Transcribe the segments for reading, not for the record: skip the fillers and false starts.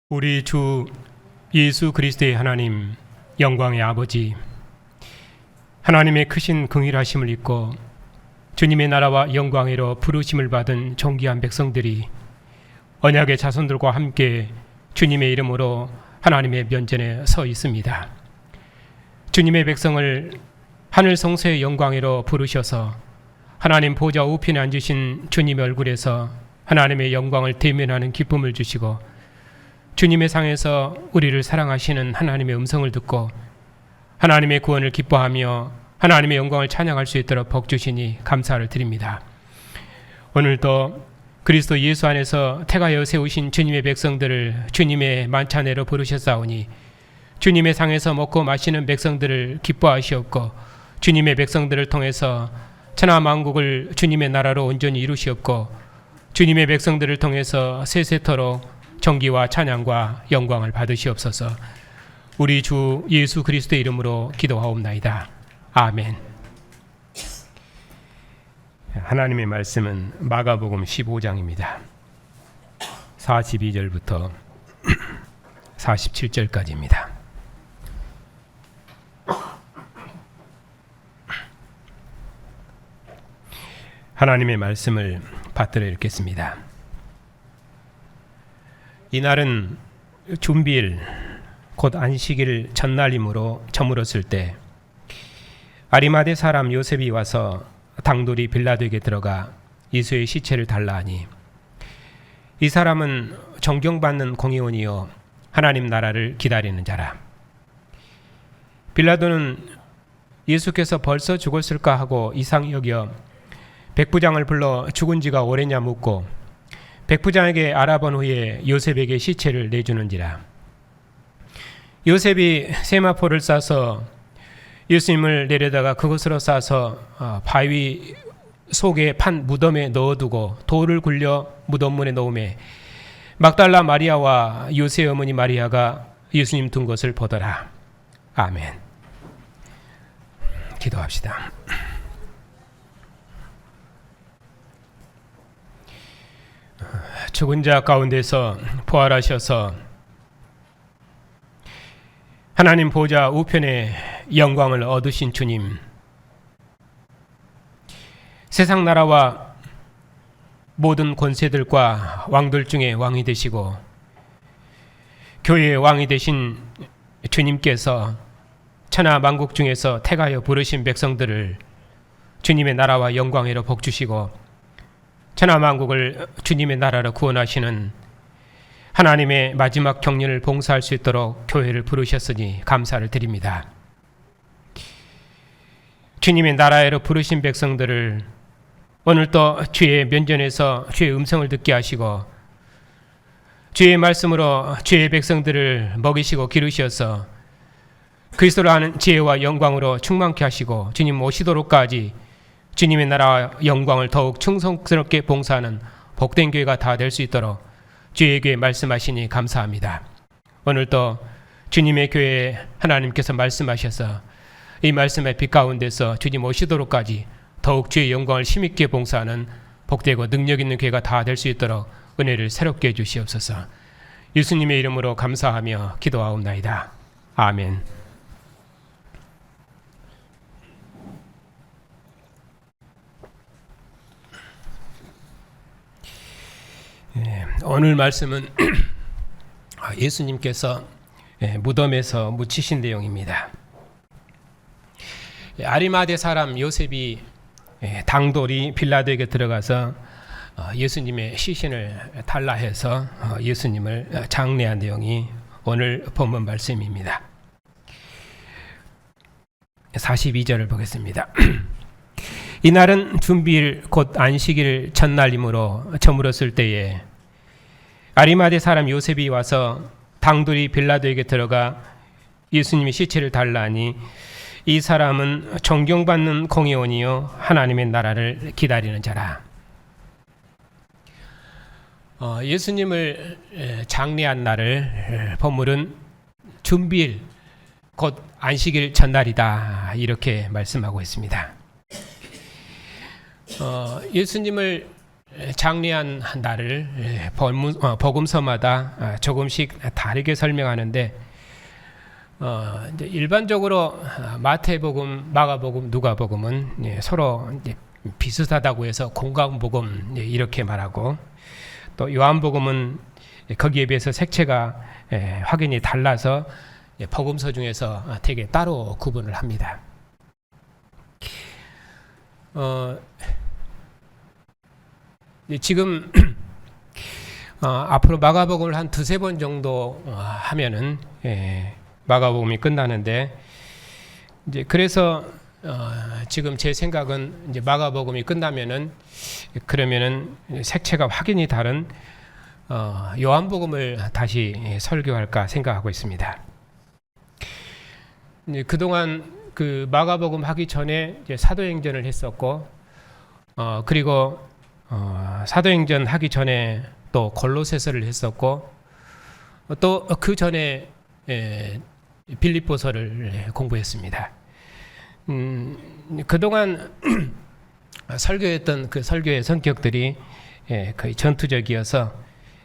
우리 주 예수 그리스도의 하나님, 영광의 아버지, 하나님의 크신 긍휼하심을 입고 주님의 나라와 영광으로 부르심을 받은 존귀한 백성들이 언약의 자손들과 함께 주님의 이름으로 하나님의 면전에 서 있습니다. 주님의 백성을 하늘 성소의 영광으로 부르셔서 하나님 보좌 우편에 앉으신 주님의 얼굴에서 하나님의 영광을 대면하는 기쁨을 주시고, 주님의 상에서 우리를 사랑하시는 하나님의 음성을 듣고 하나님의 구원을 기뻐하며 하나님의 영광을 찬양할 수 있도록 복 주시니 감사를 드립니다. 오늘도 그리스도 예수 안에서 택하여 세우신 주님의 백성들을 주님의 만찬회로 부르셨사오니 주님의 상에서 먹고 마시는 백성들을 기뻐하시옵고, 주님의 백성들을 통해서 천하 만국을 주님의 나라로 온전히 이루시옵고, 주님의 백성들을 통해서 세세토록 존귀와 찬양과 영광을 받으시옵소서. 우리 주 예수 그리스도의 이름으로 기도하옵나이다. 아멘. 하나님의 말씀은 마가복음 15장입니다. 42절부터 47절까지입니다. 하나님의 말씀을 받들어 읽겠습니다. 이날은 준비일 곧 안식일 전날이므로 저물었을 때 아리마대 사람 요셉이 와서 당돌이 빌라도에게 들어가 예수의 시체를 달라 하니, 이 사람은 존경받는 공의원이요 하나님 나라를 기다리는 자라. 빌라도는 예수께서 벌써 죽었을까 하고 이상히 여겨 백부장을 불러 죽은 지가 오래냐 묻고, 백부장에게 알아본 후에 요셉에게 시체를 내주는지라. 요셉이 세마포를 싸서 예수님을 내려다가 그것으로 싸서 바위 속에 판 무덤에 넣어두고 돌을 굴려 무덤문에 넣음에 막달라 마리아와 요셉의 어머니 마리아가 예수님 둔 것을 보더라. 아멘. 기도합시다. 죽은 자 가운데서 부활하셔서 하나님 보좌 우편에 영광을 얻으신 주님, 세상 나라와 모든 권세들과 왕들 중에 왕이 되시고 교회의 왕이 되신 주님께서 천하 만국 중에서 택하여 부르신 백성들을 주님의 나라와 영광으로 복주시고 천하 만국을 주님의 나라로 구원하시는 하나님의 마지막 경륜을 봉사할 수 있도록 교회를 부르셨으니 감사를 드립니다. 주님의 나라로 부르신 백성들을 오늘 또 주의 면전에서 주의 음성을 듣게 하시고 주의 말씀으로 주의 백성들을 먹이시고 기르셔서 그리스도로 하는 지혜와 영광으로 충만케 하시고 주님 오시도록까지 주님의 나라와 영광을 더욱 충성스럽게 봉사하는 복된 교회가 다 될 수 있도록 주의 교회 말씀하시니 감사합니다. 오늘도 주님의 교회에 하나님께서 말씀하셔서 이 말씀의 빛 가운데서 주님 오시도록까지 더욱 주의 영광을 힘있게 봉사하는 복되고 능력 있는 교회가 다 될 수 있도록 은혜를 새롭게 해주시옵소서. 예수님의 이름으로 감사하며 기도하옵나이다. 아멘. 오늘 말씀은 예수님께서 무덤에서 묻히신 내용입니다. 아리마대 사람 요셉이 당돌이 빌라도에게 들어가서 예수님의 시신을 달라 해서 예수님을 장례한 내용이 오늘 본문 말씀입니다. 42절을 보겠습니다. 이날은 준비일 곧 안식일 전날이므로 저물었을 때에 아리마대 사람 요셉이 와서 당돌이 빌라도에게 들어가 예수님의 시체를 달라 하니, 이 사람은 존경받는 공의원이요 하나님의 나라를 기다리는 자라. 예수님을 장례한 날을 본문은 준비일 곧 안식일 전날이다 이렇게 말씀하고 있습니다. 예수님을 장례한 날을 복음서마다 조금씩 다르게 설명하는데 이제 일반적으로 마태복음, 마가복음, 누가복음은 서로 이제 비슷하다고 해서 공강복음 이렇게 말하고, 또 요한복음은 거기에 비해서 색채가 확연히 달라서 복음서 중에서 되게 따로 구분을 합니다. 지금 앞으로 마가복음을 한 두세 번 정도 하면은 마가복음이 끝나는데, 이제 그래서 지금 제 생각은 이제 마가복음이 끝나면은 그러면은 색채가 확연히 다른 요한복음을 다시 설교할까 생각하고 있습니다. 그동안 그 마가복음 하기 전에 이제 사도행전을 했었고, 그리고 사도행전 하기 전에 또 골로새서를 했었고, 또 그 전에 빌립보서를 공부했습니다. 그동안 설교했던 그 설교의 성격들이 거의 전투적이어서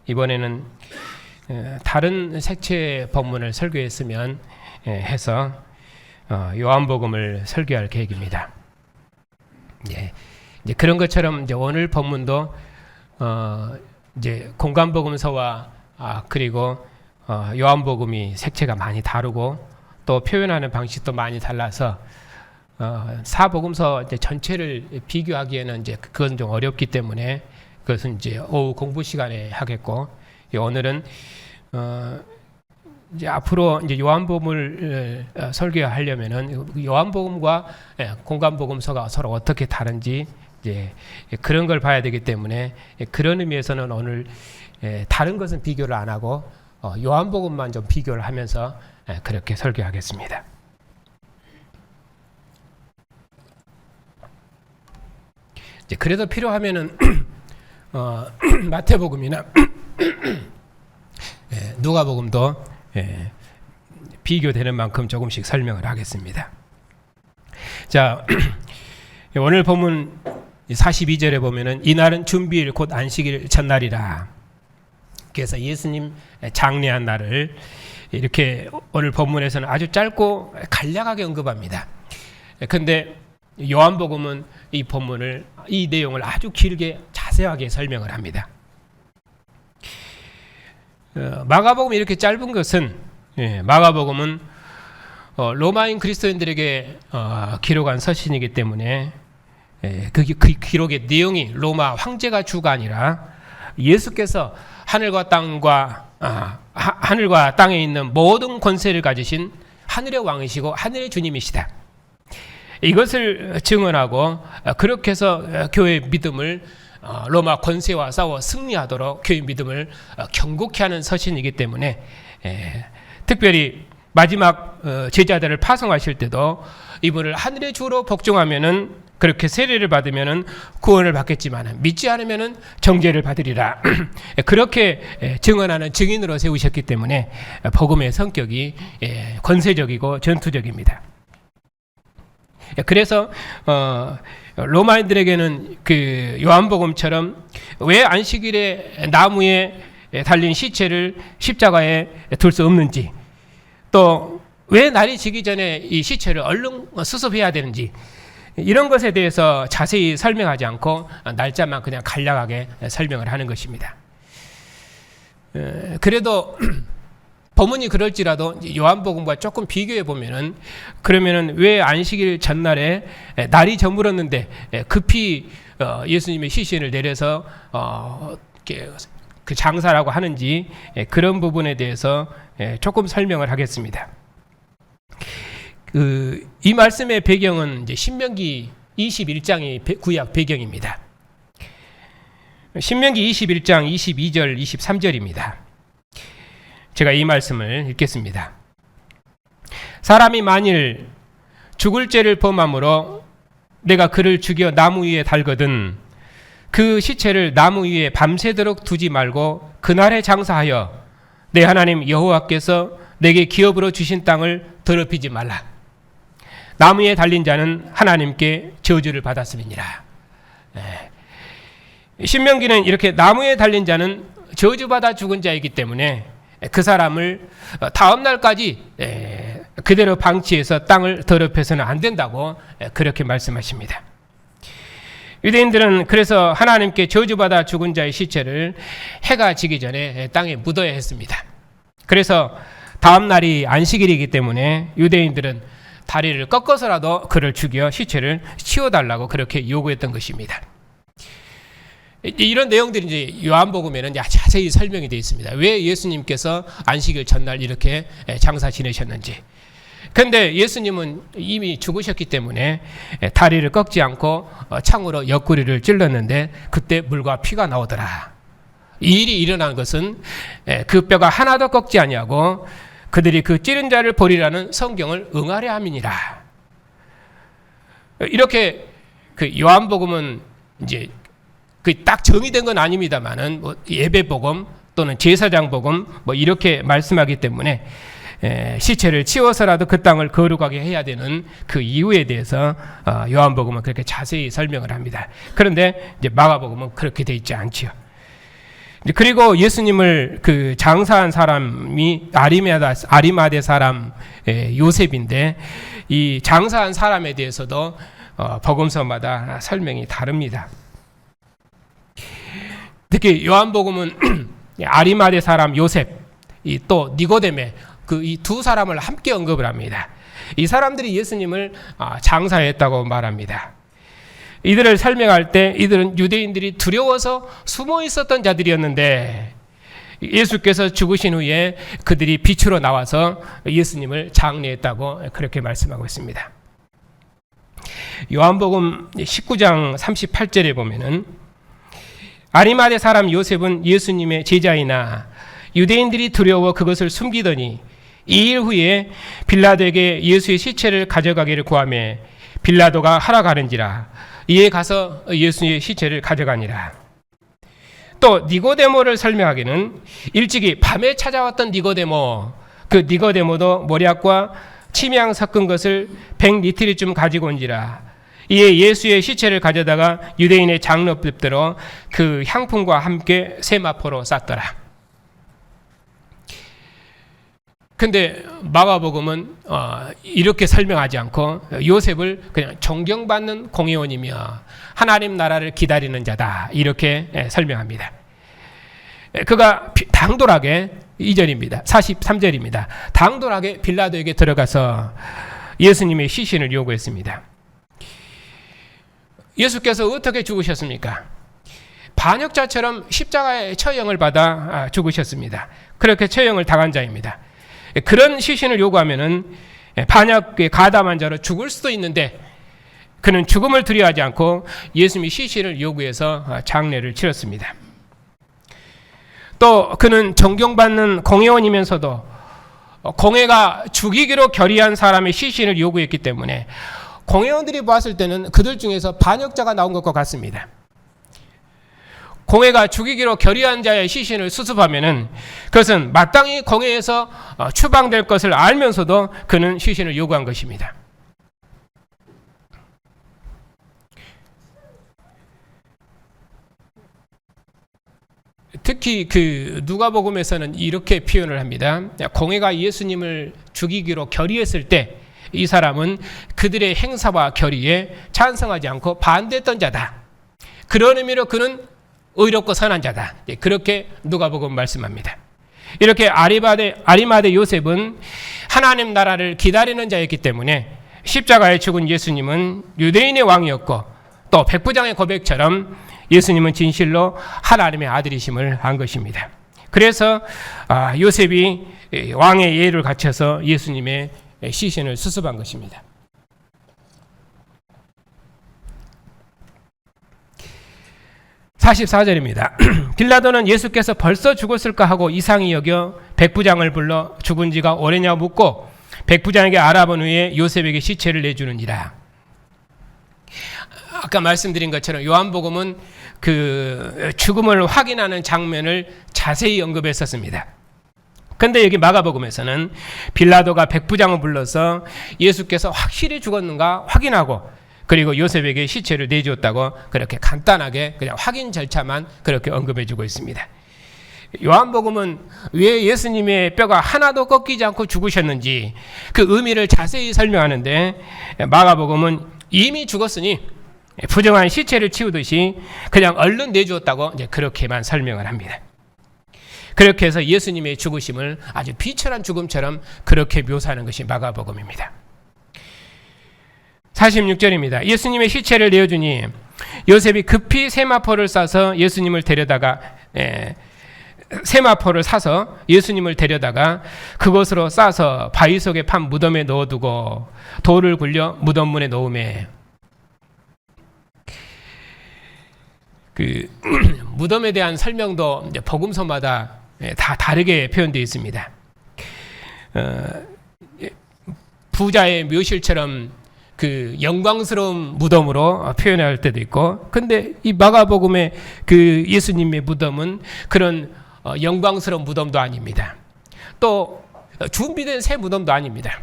이번에는 다른 색채의 본문을 설교했으면 해서 요한복음을 설교할 계획입니다. 이제 그런 것처럼 이제 오늘 본문도 이제 공간복음서와 그리고 요한복음이 색채가 많이 다르고 또 표현하는 방식도 많이 달라서 사복음서 이제 전체를 비교하기에는 이제 그건 좀 어렵기 때문에 그것은 이제 오후 공부 시간에 하겠고, 오늘은 이제 앞으로 이제 요한복음을 설교하려면은 요한복음과 공간복음서가 서로 어떻게 다른지 이제 그런 걸 봐야 되기 때문에, 그런 의미에서는 오늘 다른 것은 비교를 안 하고 요한복음만 좀 비교를 하면서 그렇게 설교하겠습니다. 이제 그래도 필요하면은 마태복음이나 누가복음도 비교되는 만큼 조금씩 설명을 하겠습니다. 자, 오늘 본문 42절에 보면은 이날은 준비일 곧 안식일 첫날이라. 그래서 예수님 장례한 날을 이렇게 오늘 본문에서는 아주 짧고 간략하게 언급합니다. 근데 요한복음은 이 본문을, 이 내용을 아주 길게 자세하게 설명을 합니다. 마가복음이 이렇게 짧은 것은, 마가복음은 로마인 그리스도인들에게 기록한 서신이기 때문에 그 기록의 내용이 로마 황제가 주가 아니라 예수께서 하늘과 땅에 있는 모든 권세를 가지신 하늘의 왕이시고 하늘의 주님이시다. 이것을 증언하고 그렇게 해서 교회의 믿음을 로마 권세와 싸워 승리하도록 교회의 믿음을 견고케 하는 서신이기 때문에, 특별히 마지막 제자들을 파송하실 때도 이분을 하늘의 주로 복종하면은, 그렇게 세례를 받으면은 구원을 받겠지만 믿지 않으면은 정죄를 받으리라. 그렇게 증언하는 증인으로 세우셨기 때문에 복음의 성격이 권세적이고 전투적입니다. 그래서 로마인들에게는 그 요한복음처럼 왜 안식일에 나무에 달린 시체를 십자가에 둘 수 없는지, 또 왜 날이 지기 전에 이 시체를 얼른 수습해야 되는지, 이런 것에 대해서 자세히 설명하지 않고 날짜만 그냥 간략하게 설명을 하는 것입니다. 그래도 본문이 그럴지라도 요한복음과 조금 비교해 보면은, 그러면은 왜 안식일 전날에 날이 저물었는데 급히 예수님의 시신을 내려서 그 장사라고 하는지, 그런 부분에 대해서 조금 설명을 하겠습니다. 이 말씀의 배경은 이제 신명기 21장이 구약 배경입니다. 신명기 21장 22절 23절입니다. 제가 이 말씀을 읽겠습니다. 사람이 만일 죽을 죄를 범함으로 내가 그를 죽여 나무 위에 달거든 그 시체를 나무 위에 밤새도록 두지 말고 그날에 장사하여 내 하나님 여호와께서 내게 기업으로 주신 땅을 더럽히지 말라. 나무에 달린 자는 하나님께 저주를 받았음이니라. 신명기는 이렇게 나무에 달린 자는 저주받아 죽은 자이기 때문에 그 사람을 다음 날까지 그대로 방치해서 땅을 더럽혀서는 안 된다고 그렇게 말씀하십니다. 유대인들은 그래서 하나님께 저주받아 죽은 자의 시체를 해가 지기 전에 땅에 묻어야 했습니다. 그래서 다음 날이 안식일이기 때문에 유대인들은 다리를 꺾어서라도 그를 죽여 시체를 치워달라고 그렇게 요구했던 것입니다. 이런 내용들이 이제 요한복음에는 자세히 설명이 되어 있습니다. 왜 예수님께서 안식일 전날 이렇게 장사 지내셨는지. 그런데 예수님은 이미 죽으셨기 때문에 다리를 꺾지 않고 창으로 옆구리를 찔렀는데 그때 물과 피가 나오더라. 이 일이 일어난 것은 그 뼈가 하나도 꺾지 아니하고 그들이 그 찌른 자를 보리라는 성경을 응하려 함이니라. 이렇게 그 요한복음은 이제 그 딱 정의된 건 아닙니다만은 뭐 예배복음 또는 제사장복음 뭐 이렇게 말씀하기 때문에 시체를 치워서라도 그 땅을 거룩하게 해야 되는 그 이유에 대해서 요한복음은 그렇게 자세히 설명을 합니다. 그런데 이제 마가복음은 그렇게 돼 있지 않지요. 그리고 예수님을 그 장사한 사람이 아리마대 사람 요셉인데 이 장사한 사람에 대해서도 복음서마다 설명이 다릅니다. 특히 요한복음은 아리마대 사람 요셉, 또 니고데메 그 이 두 사람을 함께 언급을 합니다. 이 사람들이 예수님을 장사했다고 말합니다. 이들을 설명할 때 이들은 유대인들이 두려워서 숨어 있었던 자들이었는데 예수께서 죽으신 후에 그들이 빛으로 나와서 예수님을 장례했다고 그렇게 말씀하고 있습니다. 요한복음 19장 38절에 보면은 아리마대 사람 요셉은 예수님의 제자이나 유대인들이 두려워 그것을 숨기더니 2일 후에 빌라도에게 예수의 시체를 가져가기를 구하매 빌라도가 하라 가는지라 이에 가서 예수의 시체를 가져가니라. 또 니고데모를 설명하기는 일찍이 밤에 찾아왔던 니고데모, 그 니고데모도 모략과 침향 섞은 것을 100리틀쯤 가지고 온지라. 이에 예수의 시체를 가져다가 유대인의 장로들대로 그 향품과 함께 세마포로 쌌더라. 근데 마가복음은 이렇게 설명하지 않고 요셉을 그냥 존경받는 공회원이며 하나님 나라를 기다리는 자다 이렇게 설명합니다. 그가 당돌하게 2절입니다. 43절입니다. 당돌하게 빌라도에게 들어가서 예수님의 시신을 요구했습니다. 예수께서 어떻게 죽으셨습니까? 반역자처럼 십자가의 처형을 받아 죽으셨습니다. 그렇게 처형을 당한 자입니다. 그런 시신을 요구하면은 반역에 가담한 자로 죽을 수도 있는데 그는 죽음을 두려워하지 않고 예수님이 시신을 요구해서 장례를 치렀습니다. 또 그는 존경받는 공회원이면서도 공회가 죽이기로 결의한 사람의 시신을 요구했기 때문에 공회원들이 보았을 때는 그들 중에서 반역자가 나온 것과 같습니다. 공회가 죽이기로 결의한 자의 시신을 수습하면은 그것은 마땅히 공회에서 추방될 것을 알면서도 그는 시신을 요구한 것입니다. 특히 그 누가복음에서는 이렇게 표현을 합니다. 공회가 예수님을 죽이기로 결의했을 때 이 사람은 그들의 행사와 결의에 찬성하지 않고 반대했던 자다. 그런 의미로 그는 의롭고 선한 자다. 그렇게 누가복음 말씀합니다. 이렇게 아리마대 요셉은 하나님 나라를 기다리는 자였기 때문에 십자가에 죽은 예수님은 유대인의 왕이었고 또 백부장의 고백처럼 예수님은 진실로 하나님의 아들이심을 안 것입니다. 그래서 요셉이 왕의 예를 갖춰서 예수님의 시신을 수습한 것입니다. 44절입니다. 빌라도는 예수께서 벌써 죽었을까 하고 이상히 여겨 백부장을 불러 죽은 지가 오래냐 묻고 백부장에게 알아본 후에 요셉에게 시체를 내주느니라. 아까 말씀드린 것처럼 요한복음은 그 죽음을 확인하는 장면을 자세히 언급했었습니다. 그런데 여기 마가복음에서는 빌라도가 백부장을 불러서 예수께서 확실히 죽었는가 확인하고 그리고 요셉에게 시체를 내주었다고 그렇게 간단하게 그냥 확인 절차만 그렇게 언급해주고 있습니다. 요한복음은 왜 예수님의 뼈가 하나도 꺾이지 않고 죽으셨는지 그 의미를 자세히 설명하는데, 마가복음은 이미 죽었으니 부정한 시체를 치우듯이 그냥 얼른 내주었다고 이제 그렇게만 설명을 합니다. 그렇게 해서 예수님의 죽으심을 아주 비천한 죽음처럼 그렇게 묘사하는 것이 마가복음입니다. 46절입니다. 예수님의 시체를 내어주니 요셉이 급히 세마포를 싸서 예수님을 데려다가 세마포를 사서 예수님을 데려다가 그것으로 싸서 바위 속에 판 무덤에 넣어두고 돌을 굴려 무덤 문에 넣으매, 그 무덤에 대한 설명도 이제 복음서마다 다 다르게 표현되어 있습니다. 부자의 묘실처럼 그 영광스러운 무덤으로 표현할 때도 있고, 근데 이 마가복음의 그 예수님의 무덤은 그런 영광스러운 무덤도 아닙니다. 또 준비된 새 무덤도 아닙니다.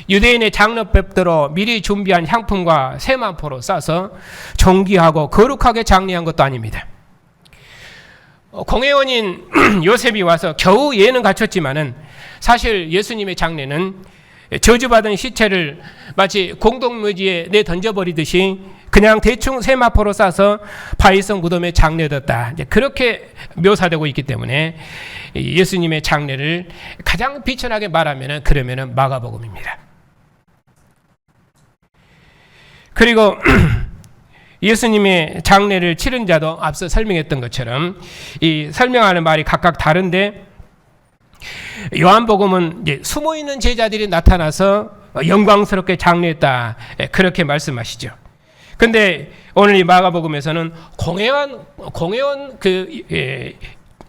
유대인의 장례법대로 미리 준비한 향품과 세마포로 싸서 정기하고 거룩하게 장례한 것도 아닙니다. 공회원인 요셉이 와서 겨우 예는 갖췄지만은 사실 예수님의 장례는 저주받은 시체를 마치 공동묘지에 내던져버리듯이 그냥 대충 세마포로 싸서 바위성 무덤에 장례됐다, 그렇게 묘사되고 있기 때문에 예수님의 장례를 가장 비천하게 말하면 그러면은 마가복음입니다. 그리고 예수님의 장례를 치른 자도 앞서 설명했던 것처럼 이 설명하는 말이 각각 다른데, 요한복음은 이제 숨어있는 제자들이 나타나서 영광스럽게 장례했다, 그렇게 말씀하시죠. 근데 오늘 이 마가복음에서는 공회원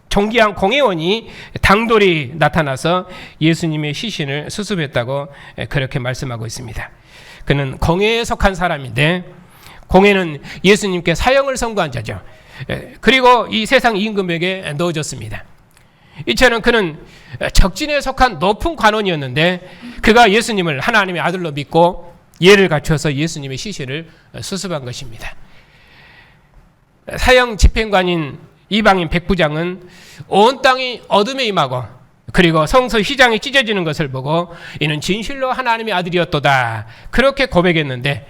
존귀한 공회원이 당돌이 나타나서 예수님의 시신을 수습했다고 그렇게 말씀하고 있습니다. 그는 공회에 속한 사람인데, 공회는 예수님께 사형을 선고한 자죠. 그리고 이 세상 임금에게 넣어줬습니다. 이처럼 그는 적진에 속한 높은 관원이었는데 그가 예수님을 하나님의 아들로 믿고 예를 갖춰서 예수님의 시신을 수습한 것입니다. 사형 집행관인 이방인 백부장은 온 땅이 어둠에 임하고 그리고 성소 휘장이 찢어지는 것을 보고 이는 진실로 하나님의 아들이었도다, 그렇게 고백했는데,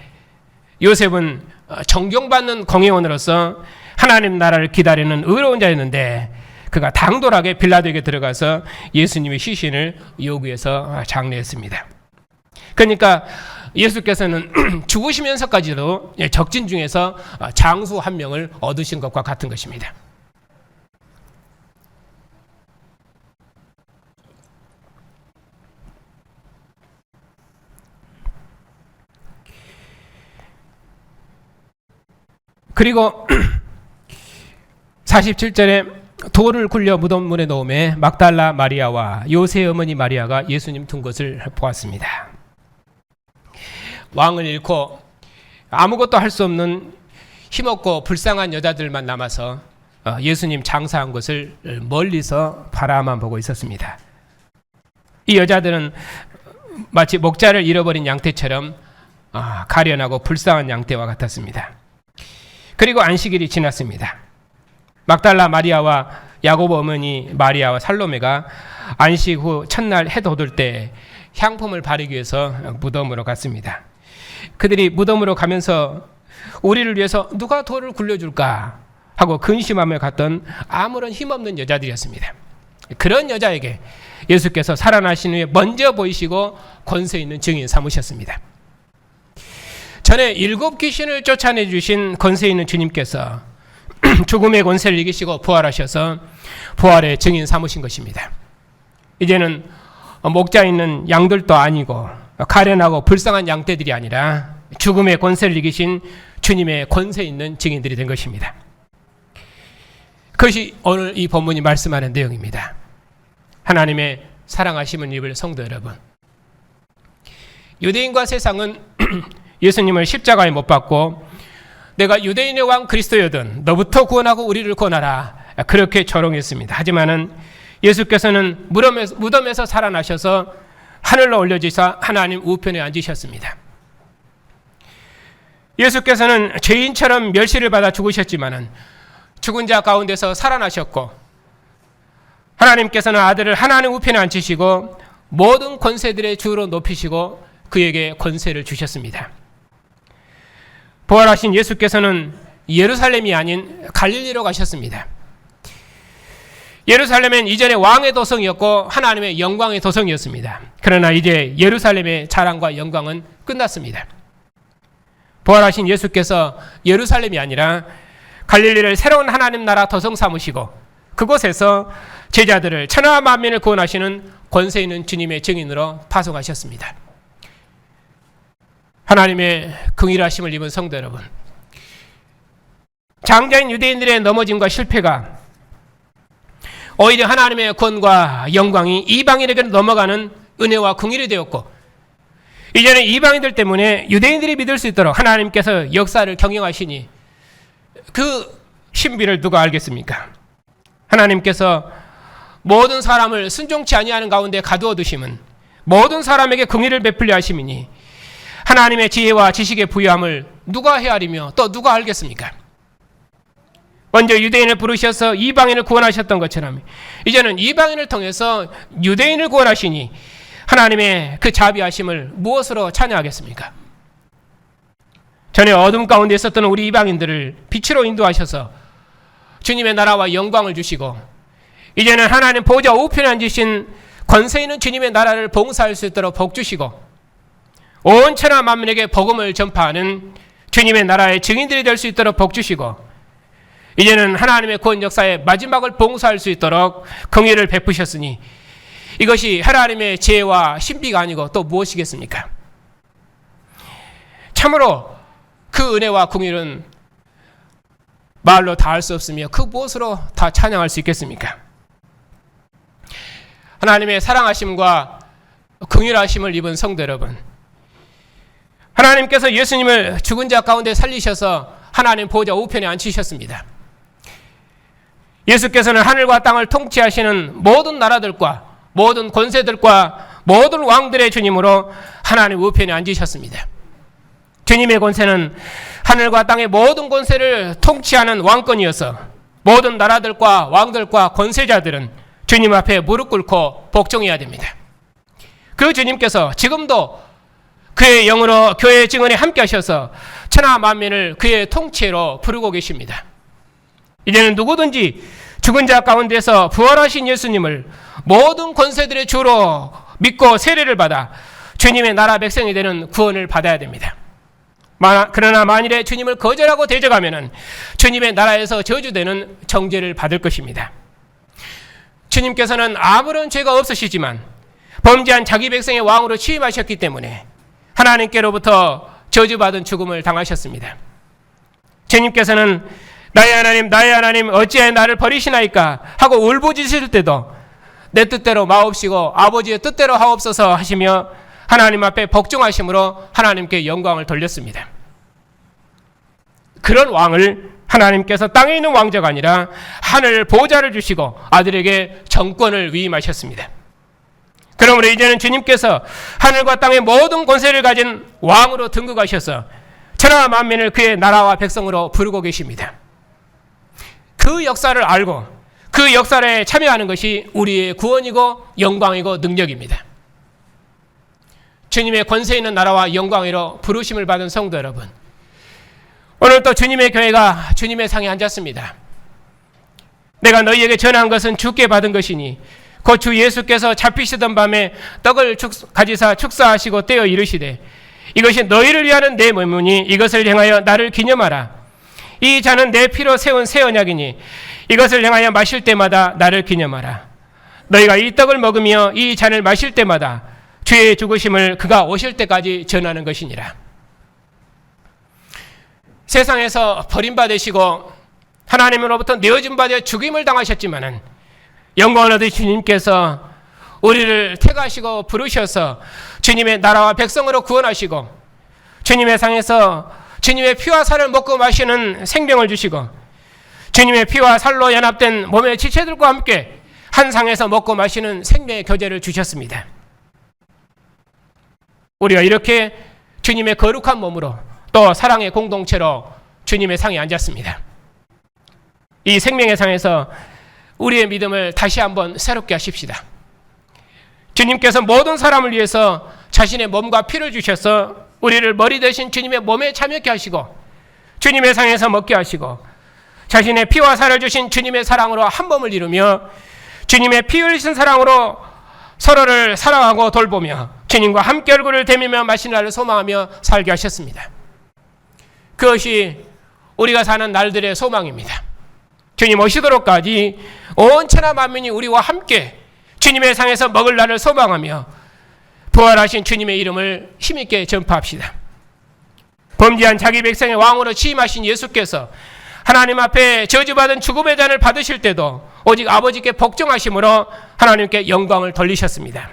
요셉은 존경받는 공회원으로서 하나님 나라를 기다리는 의로운 자였는데 그가 당돌하게 빌라도에게 들어가서 예수님의 시신을 요구해서 장례했습니다. 그러니까 예수께서는 죽으시면서까지도 적진 중에서 장수 한 명을 얻으신 것과 같은 것입니다. 그리고 47절에 돌을 굴려 무덤 문에 넣음에 막달라 마리아와 요새 어머니 마리아가 예수님 둔 것을 보았습니다. 왕을 잃고 아무것도 할 수 없는 힘없고 불쌍한 여자들만 남아서 예수님 장사한 것을 멀리서 바라만 보고 있었습니다. 이 여자들은 마치 목자를 잃어버린 양떼처럼 가련하고 불쌍한 양떼와 같았습니다. 그리고 안식일이 지났습니다. 막달라 마리아와 야고보 어머니 마리아와 살로메가 안식 후 첫날 해 돋을 때 향품을 바르기 위해서 무덤으로 갔습니다. 그들이 무덤으로 가면서 우리를 위해서 누가 돌을 굴려줄까 하고 근심하며 갔던 아무런 힘없는 여자들이었습니다. 그런 여자에게 예수께서 살아나신 후에 먼저 보이시고 권세 있는 증인 삼으셨습니다. 전에 7 귀신을 쫓아내 주신 권세 있는 주님께서 죽음의 권세를 이기시고 부활하셔서 부활의 증인 삼으신 것입니다. 이제는 목자 있는 양들도 아니고 가련하고 불쌍한 양떼들이 아니라 죽음의 권세를 이기신 주님의 권세 있는 증인들이 된 것입니다. 그것이 오늘 이 본문이 말씀하는 내용입니다. 하나님의 사랑하심을 입을 성도 여러분, 유대인과 세상은 예수님을 십자가에 못 박고 내가 유대인의 왕 그리스도여든 너부터 구원하고 우리를 구원하라, 그렇게 조롱했습니다. 하지만은 예수께서는 무덤에서 살아나셔서 하늘로 올려지사 하나님 우편에 앉으셨습니다. 예수께서는 죄인처럼 멸시를 받아 죽으셨지만은 죽은 자 가운데서 살아나셨고, 하나님께서는 아들을 하나님 우편에 앉히시고 모든 권세들의 주로 높이시고 그에게 권세를 주셨습니다. 부활하신 예수께서는 예루살렘이 아닌 갈릴리로 가셨습니다. 예루살렘은 이전에 왕의 도성이었고 하나님의 영광의 도성이었습니다. 그러나 이제 예루살렘의 자랑과 영광은 끝났습니다. 부활하신 예수께서 예루살렘이 아니라 갈릴리를 새로운 하나님 나라 도성 삼으시고 그곳에서 제자들을 천하 만민을 구원하시는 권세 있는 주님의 증인으로 파송하셨습니다. 하나님의 긍휼하심을 입은 성도 여러분, 장자인 유대인들의 넘어짐과 실패가 오히려 하나님의 권과 영광이 이방인에게 넘어가는 은혜와 긍휼이 되었고, 이제는 이방인들 때문에 유대인들이 믿을 수 있도록 하나님께서 역사를 경영하시니 그 신비를 누가 알겠습니까? 하나님께서 모든 사람을 순종치 아니하는 가운데 가두어 두심은 모든 사람에게 긍휼을 베풀려 하심이니 하나님의 지혜와 지식의 부여함을 누가 헤아리며 또 누가 알겠습니까? 먼저 유대인을 부르셔서 이방인을 구원하셨던 것처럼 이제는 이방인을 통해서 유대인을 구원하시니 하나님의 그 자비하심을 무엇으로 찬양하겠습니까? 전에 어둠 가운데 있었던 우리 이방인들을 빛으로 인도하셔서 주님의 나라와 영광을 주시고, 이제는 하나님 보좌 우편에 앉으신 권세 있는 주님의 나라를 봉사할 수 있도록 복 주시고, 온 천하 만민에게 복음을 전파하는 주님의 나라의 증인들이 될 수 있도록 복 주시고, 이제는 하나님의 구원 역사의 마지막을 봉사할 수 있도록 긍휼을 베푸셨으니 이것이 하나님의 지혜와 신비가 아니고 또 무엇이겠습니까? 참으로 그 은혜와 긍휼은 말로 다 할 수 없으며 그 무엇으로 다 찬양할 수 있겠습니까? 하나님의 사랑하심과 긍휼하심을 입은 성도 여러분, 하나님께서 예수님을 죽은 자 가운데 살리셔서 하나님 보좌 우편에 앉히셨습니다. 예수께서는 하늘과 땅을 통치하시는 모든 나라들과 모든 권세들과 모든 왕들의 주님으로 하나님 우편에 앉으셨습니다. 주님의 권세는 하늘과 땅의 모든 권세를 통치하는 왕권이어서 모든 나라들과 왕들과 권세자들은 주님 앞에 무릎 꿇고 복종해야 됩니다. 그 주님께서 지금도 그의 영으로 교회의 증언에 함께 하셔서 천하 만민을 그의 통치로 부르고 계십니다. 이제는 누구든지 죽은 자 가운데서 부활하신 예수님을 모든 권세들의 주로 믿고 세례를 받아 주님의 나라 백성이 되는 구원을 받아야 됩니다. 그러나 만일에 주님을 거절하고 대적하면 주님의 나라에서 저주되는 정죄를 받을 것입니다. 주님께서는 아무런 죄가 없으시지만 범죄한 자기 백성의 왕으로 취임하셨기 때문에 하나님께로부터 저주받은 죽음을 당하셨습니다. 주님께서는 나의 하나님 어찌하여 나를 버리시나이까 하고 울부짖으실 때도 내 뜻대로 마옵시고 아버지의 뜻대로 하옵소서 하시며 하나님 앞에 복종하심으로 하나님께 영광을 돌렸습니다. 그런 왕을 하나님께서 땅에 있는 왕자가 아니라 하늘 보좌를 주시고 아들에게 정권을 위임하셨습니다. 그러므로 이제는 주님께서 하늘과 땅의 모든 권세를 가진 왕으로 등극하셔서 천하 만민을 그의 나라와 백성으로 부르고 계십니다. 그 역사를 알고 그 역사에 참여하는 것이 우리의 구원이고 영광이고 능력입니다. 주님의 권세 있는 나라와 영광으로 부르심을 받은 성도 여러분, 오늘 또 주님의 교회가 주님의 상에 앉았습니다. 내가 너희에게 전한 것은 주께 받은 것이니 곧 주 예수께서 잡히시던 밤에 떡을 가지사 축사하시고 떼어 이르시되 이것이 너희를 위하는 내 몸이니 이것을 행하여 나를 기념하라. 이 잔은 내 피로 세운 새 언약이니 이것을 행하여 마실 때마다 나를 기념하라. 너희가 이 떡을 먹으며 이 잔을 마실 때마다 주의 죽으심을 그가 오실 때까지 전하는 것이니라. 세상에서 버림받으시고 하나님으로부터 내어준 바 되어 죽임을 당하셨지만은 영광을 얻으신 주님께서 우리를 택하시고 부르셔서 주님의 나라와 백성으로 구원하시고 주님의 상에서 주님의 피와 살을 먹고 마시는 생명을 주시고 주님의 피와 살로 연합된 몸의 지체들과 함께 한 상에서 먹고 마시는 생명의 교제를 주셨습니다. 우리가 이렇게 주님의 거룩한 몸으로 또 사랑의 공동체로 주님의 상에 앉았습니다. 이 생명의 상에서 우리의 믿음을 다시 한번 새롭게 하십시다. 주님께서 모든 사람을 위해서 자신의 몸과 피를 주셔서 우리를 머리 대신 주님의 몸에 참여케 하시고 주님의 상에서 먹게 하시고 자신의 피와 살을 주신 주님의 사랑으로 한 몸을 이루며 주님의 피 흘리신 사랑으로 서로를 사랑하고 돌보며 주님과 함께 얼굴을 대미며 마신 날을 소망하며 살게 하셨습니다. 그것이 우리가 사는 날들의 소망입니다. 주님 오시도록까지 온 천하 만민이 우리와 함께 주님의 상에서 먹을 날을 소망하며 부활하신 주님의 이름을 힘있게 전파합시다. 범죄한 자기 백성의 왕으로 취임하신 예수께서 하나님 앞에 저주받은 죽음의 잔을 받으실 때도 오직 아버지께 복종하심으로 하나님께 영광을 돌리셨습니다.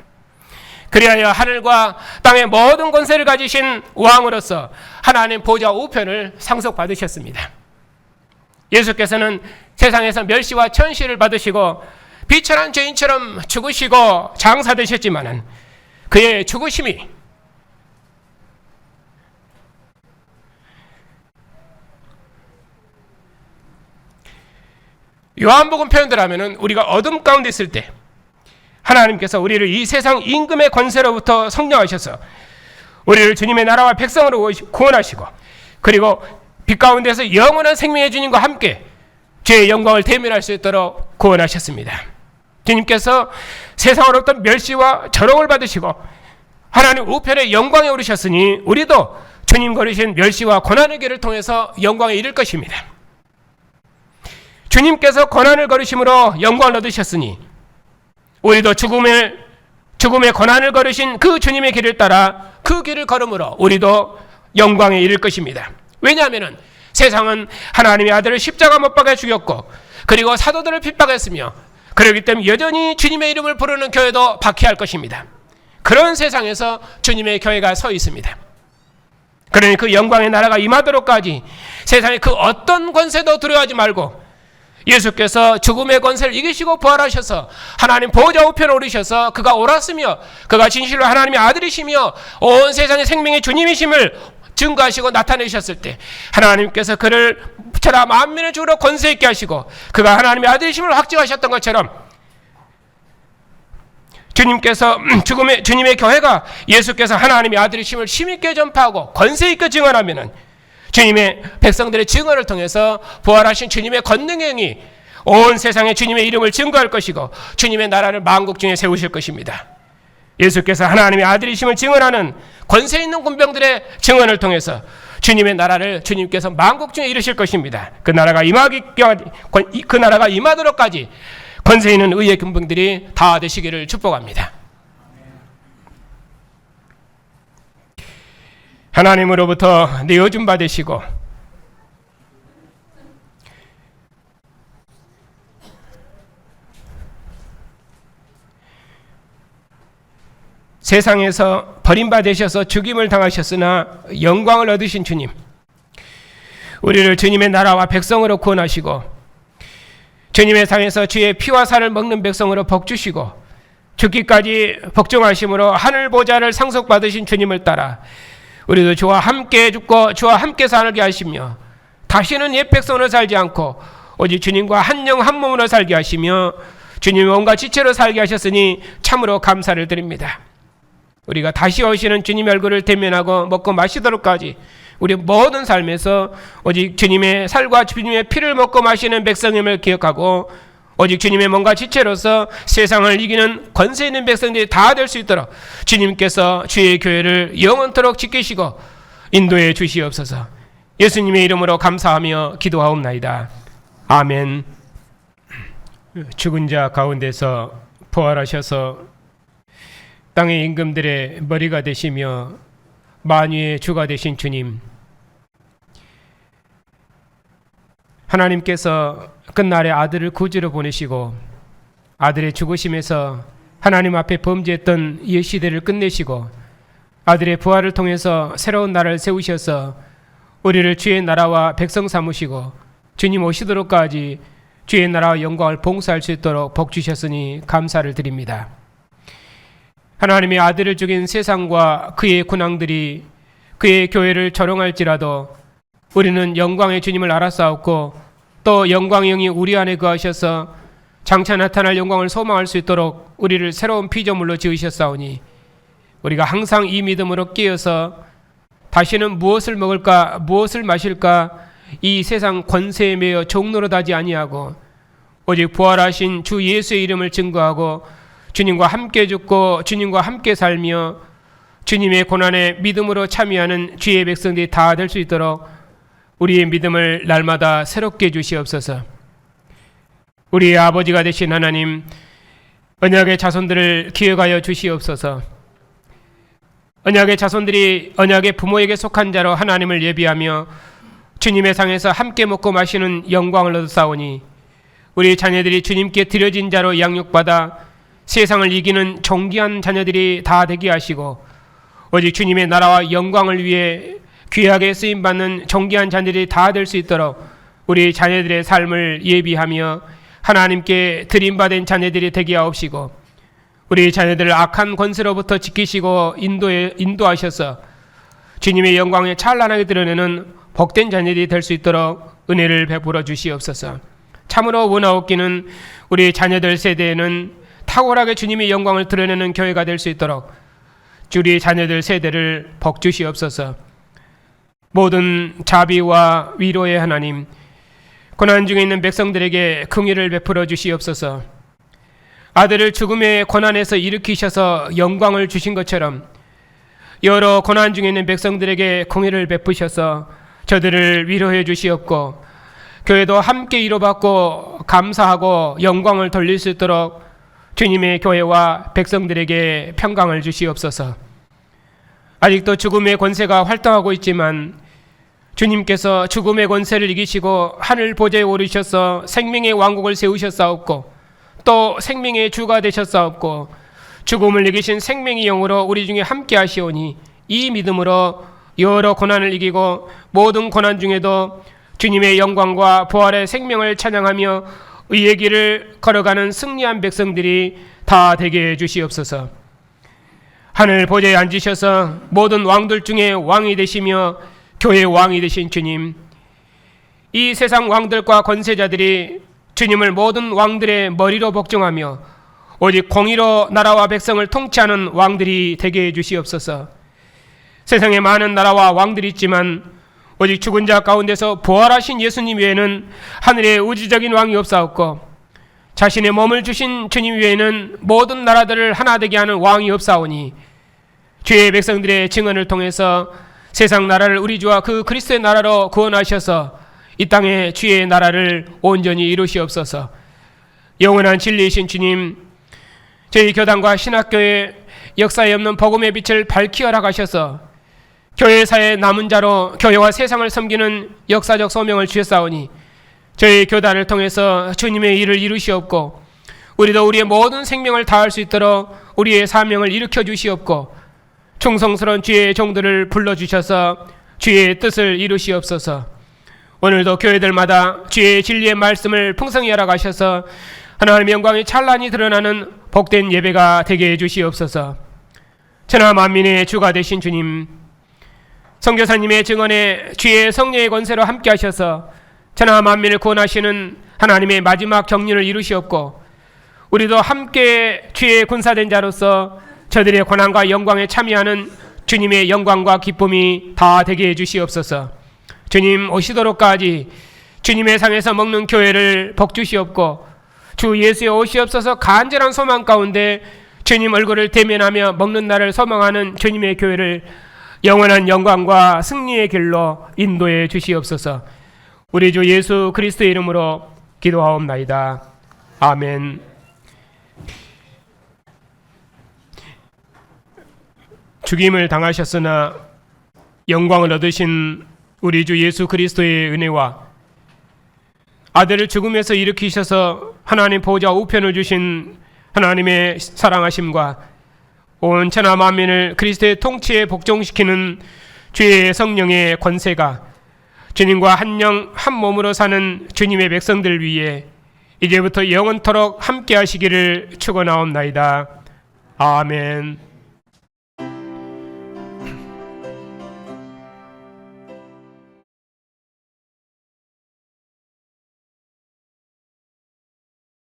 그리하여 하늘과 땅의 모든 권세를 가지신 왕으로서 하나님 보좌 우편을 상속받으셨습니다. 예수께서는 세상에서 멸시와 천시를 받으시고 비천한 죄인처럼 죽으시고 장사되셨지만은 그의 죽으심이 요한복음 표현대로 하면은 우리가 어둠 가운데 있을 때 하나님께서 우리를 이 세상 임금의 권세로부터 성령하셔서 우리를 주님의 나라와 백성으로 구원하시고 그리고 빛 가운데서 영원한 생명의 주님과 함께 죄의 영광을 대면할 수 있도록 구원하셨습니다. 주님께서 세상으로부터 멸시와 저롱을 받으시고 하나님 우편의 영광에 오르셨으니 우리도 주님 걸으신 멸시와 고난의 길을 통해서 영광에 이를 것입니다. 주님께서 고난을 걸으심으로 영광을 얻으셨으니 우리도 죽음의 고난을 걸으신 그 주님의 길을 따라 그 길을 걸음으로 우리도 영광에 이를 것입니다. 왜냐하면 세상은 하나님의 아들을 십자가 못 박아 죽였고 그리고 사도들을 핍박했으며 그렇기 때문에 여전히 주님의 이름을 부르는 교회도 박해할 것입니다. 그런 세상에서 주님의 교회가 서 있습니다. 그러니 그 영광의 나라가 임하도록까지 세상의 그 어떤 권세도 두려워하지 말고 예수께서 죽음의 권세를 이기시고 부활하셔서 하나님 보좌 우편에 오르셔서 그가 옳았으며 그가 진실로 하나님의 아들이시며 온 세상의 생명의 주님이심을 증거하시고 나타내셨을 때 하나님께서 그를 천하 만민의 주로 권세 있게 하시고 그가 하나님의 아들이심을 확증하셨던 것처럼 주님의 교회가 예수께서 하나님의 아들이심을 힘있게 전파하고 권세 있게 증언하면은 주님의 백성들의 증언을 통해서 부활하신 주님의 권능의 영이 온 세상에 주님의 이름을 증거할 것이고 주님의 나라를 만국 중에 세우실 것입니다. 예수께서 하나님의 아들이심을 증언하는 권세 있는 군병들의 증언을 통해서 주님의 나라를 주님께서 만국 중에 이루실 것입니다. 그 나라가 임하도록까지 권세 있는 의의 군병들이 다 되시기를 축복합니다. 하나님으로부터 내어준 바 되시고 세상에서 버림받으셔서 죽임을 당하셨으나 영광을 얻으신 주님, 우리를 주님의 나라와 백성으로 구원하시고 주님의 상에서 주의 피와 살을 먹는 백성으로 복주시고 죽기까지 복종하심으로 하늘 보좌를 상속받으신 주님을 따라 우리도 주와 함께 죽고 주와 함께 살게 하시며 다시는 옛 백성으로 살지 않고 오직 주님과 한 영 한 몸으로 살게 하시며 주님의 온갖 지체로 살게 하셨으니 참으로 감사를 드립니다. 우리가 다시 오시는 주님의 얼굴을 대면하고 먹고 마시도록까지 우리 모든 삶에서 오직 주님의 살과 주님의 피를 먹고 마시는 백성임을 기억하고 오직 주님의 몸과 지체로서 세상을 이기는 권세 있는 백성들이 다 될 수 있도록 주님께서 주의 교회를 영원토록 지키시고 인도해 주시옵소서. 예수님의 이름으로 감사하며 기도하옵나이다. 아멘. 죽은 자 가운데서 부활하셔서 땅의 임금들의 머리가 되시며 만유의 주가 되신 주님, 하나님께서 끝날에 아들을 구주로 보내시고 아들의 죽으심에서 하나님 앞에 범죄했던 이 시대를 끝내시고 아들의 부활을 통해서 새로운 나라를 세우셔서 우리를 주의 나라와 백성 삼으시고 주님 오시도록까지 주의 나라와 영광을 봉사할 수 있도록 복 주셨으니 감사를 드립니다. 하나님의 아들을 죽인 세상과 그의 군왕들이 그의 교회를 조롱할지라도 우리는 영광의 주님을 알았사옵고 또 영광의 영이 우리 안에 거하셔서 장차 나타날 영광을 소망할 수 있도록 우리를 새로운 피조물로 지으셨사오니 우리가 항상 이 믿음으로 깨어서 다시는 무엇을 먹을까 무엇을 마실까 이 세상 권세에 매여 종노릇하지 아니하고 오직 부활하신 주 예수의 이름을 증거하고 주님과 함께 죽고 주님과 함께 살며 주님의 고난에 믿음으로 참여하는 주의 백성들이 다 될 수 있도록 우리의 믿음을 날마다 새롭게 해주시옵소서. 우리의 아버지가 되신 하나님, 언약의 자손들을 기억하여 주시옵소서. 언약의 자손들이 언약의 부모에게 속한 자로 하나님을 예비하며 주님의 상에서 함께 먹고 마시는 영광을 얻사오니 우리 자녀들이 주님께 드려진 자로 양육받아 세상을 이기는 존귀한 자녀들이 다 되게 하시고 오직 주님의 나라와 영광을 위해 귀하게 쓰임받는 존귀한 자녀들이 다 될 수 있도록 우리 자녀들의 삶을 예비하며 하나님께 드림받은 자녀들이 되게 하옵시고 우리 자녀들을 악한 권세로부터 지키시고 인도하셔서 주님의 영광에 찬란하게 드러내는 복된 자녀들이 될 수 있도록 은혜를 베풀어 주시옵소서. 참으로 원하옵기는 우리 자녀들 세대에는 탁월하게 주님의 영광을 드러내는 교회가 될 수 있도록 우리 자녀들 세대를 복 주시옵소서. 모든 자비와 위로의 하나님, 고난 중에 있는 백성들에게 긍휼을 베풀어 주시옵소서. 아들을 죽음의 고난에서 일으키셔서 영광을 주신 것처럼 여러 고난 중에 있는 백성들에게 긍휼을 베푸셔서 저들을 위로해 주시옵고 교회도 함께 위로받고 감사하고 영광을 돌릴 수 있도록 주님의 교회와 백성들에게 평강을 주시옵소서. 아직도 죽음의 권세가 활동하고 있지만 주님께서 죽음의 권세를 이기시고 하늘 보좌에 오르셔서 생명의 왕국을 세우셨사옵고 또 생명의 주가 되셨사옵고 죽음을 이기신 생명의 영으로 우리 중에 함께 하시오니 이 믿음으로 여러 고난을 이기고 모든 고난 중에도 주님의 영광과 부활의 생명을 찬양하며 의의 길을 걸어가는 승리한 백성들이 다 되게 해주시옵소서. 하늘 보좌에 앉으셔서 모든 왕들 중에 왕이 되시며 교회의 왕이 되신 주님, 이 세상 왕들과 권세자들이 주님을 모든 왕들의 머리로 복종하며 오직 공의로 나라와 백성을 통치하는 왕들이 되게 해주시옵소서. 세상에 많은 나라와 왕들이 있지만 오직 죽은 자 가운데서 부활하신 예수님 외에는 하늘에 우주적인 왕이 없사옵고 자신의 몸을 주신 주님 외에는 모든 나라들을 하나 되게 하는 왕이 없사오니 주의 백성들의 증언을 통해서 세상 나라를 우리 주와 그 그리스도의 나라로 구원하셔서 이 땅에 주의 나라를 온전히 이루시옵소서. 영원한 진리이신 주님, 저희 교단과 신학교의 역사에 없는 복음의 빛을 밝히 허락하셔서 교회사의 남은 자로 교회와 세상을 섬기는 역사적 소명을 주셨사오니 저희 교단을 통해서 주님의 일을 이루시옵고 우리도 우리의 모든 생명을 다할 수 있도록 우리의 사명을 일으켜 주시옵고 충성스러운 주의 종들을 불러주셔서 주의 뜻을 이루시옵소서. 오늘도 교회들마다 주의 진리의 말씀을 풍성히 허락하셔서 하나님의 영광이 찬란히 드러나는 복된 예배가 되게 해주시옵소서. 천하 만민의 주가 되신 주님, 선교사님의 증언에 주의 성령의 권세로 함께 하셔서 천하 만민을 구원하시는 하나님의 마지막 경륜을 이루시옵고 우리도 함께 주의 군사된 자로서 저들의 고난과 영광에 참여하는 주님의 영광과 기쁨이 다 되게 해주시옵소서. 주님 오시도록까지 주님의 상에서 먹는 교회를 복주시옵고 주 예수의 오시옵소서 간절한 소망 가운데 주님 얼굴을 대면하며 먹는 날을 소망하는 주님의 교회를 영원한 영광과 승리의 길로 인도해 주시옵소서. 우리 주 예수 그리스도의 이름으로 기도하옵나이다. 아멘. 죽임을 당하셨으나 영광을 얻으신 우리 주 예수 그리스도의 은혜와 아들을 죽음에서 일으키셔서 하나님 보좌 우편을 주신 하나님의 사랑하심과 온 천하 만민을 그리스도의 통치에 복종시키는 주의 성령의 권세가 주님과 한 영 한 몸으로 사는 주님의 백성들 위에 이제부터 영원토록 함께 하시기를 축원하옵나이다. 아멘.